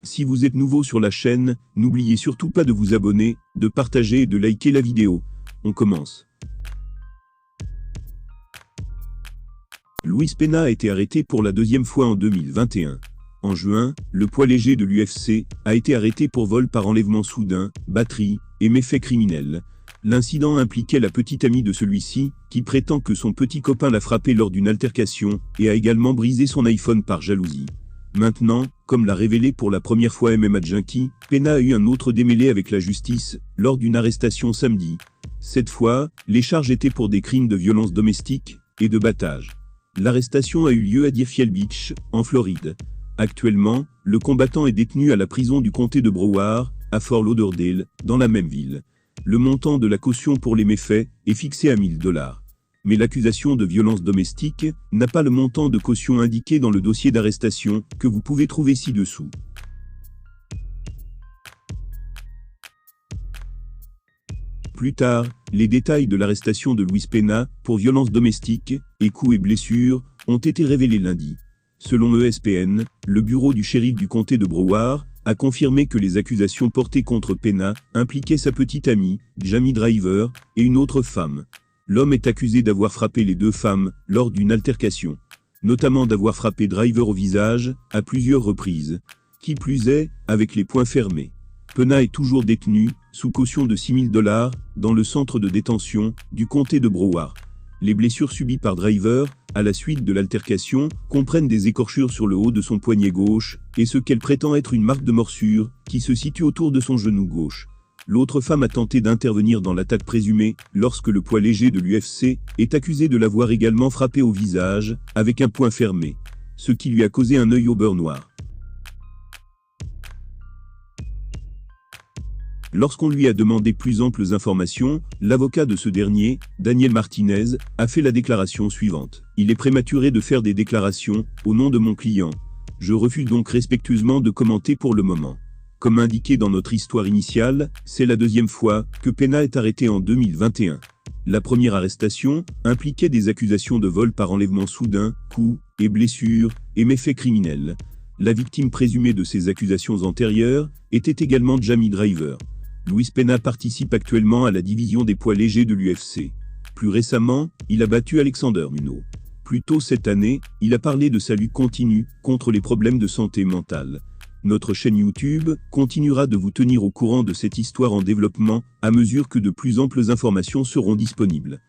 Si vous êtes nouveau sur la chaîne, n'oubliez surtout pas de vous abonner, de partager et de liker la vidéo. On commence. Luis Pena a été arrêté pour la deuxième fois en 2021. En juin, le poids léger de l'UFC a été arrêté pour vol par enlèvement soudain, batterie et méfaits criminels. L'incident impliquait la petite amie de celui-ci, qui prétend que son petit copain l'a frappé lors d'une altercation et a également brisé son iPhone par jalousie. Maintenant, comme l'a révélé pour la première fois MMA Junkie, Pena a eu un autre démêlé avec la justice, lors d'une arrestation samedi. Cette fois, les charges étaient pour des crimes de violence domestique et de battage. L'arrestation a eu lieu à Deerfield Beach, en Floride. Actuellement, le combattant est détenu à la prison du comté de Broward, à Fort Lauderdale, dans la même ville. Le montant de la caution pour les méfaits est fixé à $1000. Mais l'accusation de violence domestique n'a pas le montant de caution indiqué dans le dossier d'arrestation que vous pouvez trouver ci-dessous. Plus tard, les détails de l'arrestation de Luis Pena pour violence domestique et coups et blessures ont été révélés lundi. Selon ESPN, le bureau du shérif du comté de Broward a confirmé que les accusations portées contre Pena impliquaient sa petite amie, Jamie Driver, et une autre femme. L'homme est accusé d'avoir frappé les deux femmes lors d'une altercation, notamment d'avoir frappé Driver au visage à plusieurs reprises. Qui plus est, avec les poings fermés. Pena est toujours détenu, sous caution de $6000, dans le centre de détention du comté de Broward. Les blessures subies par Driver, à la suite de l'altercation, comprennent des écorchures sur le haut de son poignet gauche, et ce qu'elle prétend être une marque de morsure, qui se situe autour de son genou gauche. L'autre femme a tenté d'intervenir dans l'attaque présumée, lorsque le poids léger de l'UFC est accusé de l'avoir également frappé au visage, avec un poing fermé, ce qui lui a causé un œil au beurre noir. Lorsqu'on lui a demandé plus amples informations, l'avocat de ce dernier, Daniel Martinez, a fait la déclaration suivante. « Il est prématuré de faire des déclarations, au nom de mon client. Je refuse donc respectueusement de commenter pour le moment. » Comme indiqué dans notre histoire initiale, c'est la deuxième fois que Pena est arrêté en 2021. La première arrestation impliquait des accusations de vol par enlèvement soudain, coups et blessures et méfaits criminels. La victime présumée de ces accusations antérieures était également Jamie Driver. Luis Pena participe actuellement à la division des poids légers de l'UFC. Plus récemment, il a battu Alexander Muno. Plus tôt cette année, il a parlé de sa lutte continue contre les problèmes de santé mentale. Notre chaîne YouTube continuera de vous tenir au courant de cette histoire en développement à mesure que de plus amples informations seront disponibles.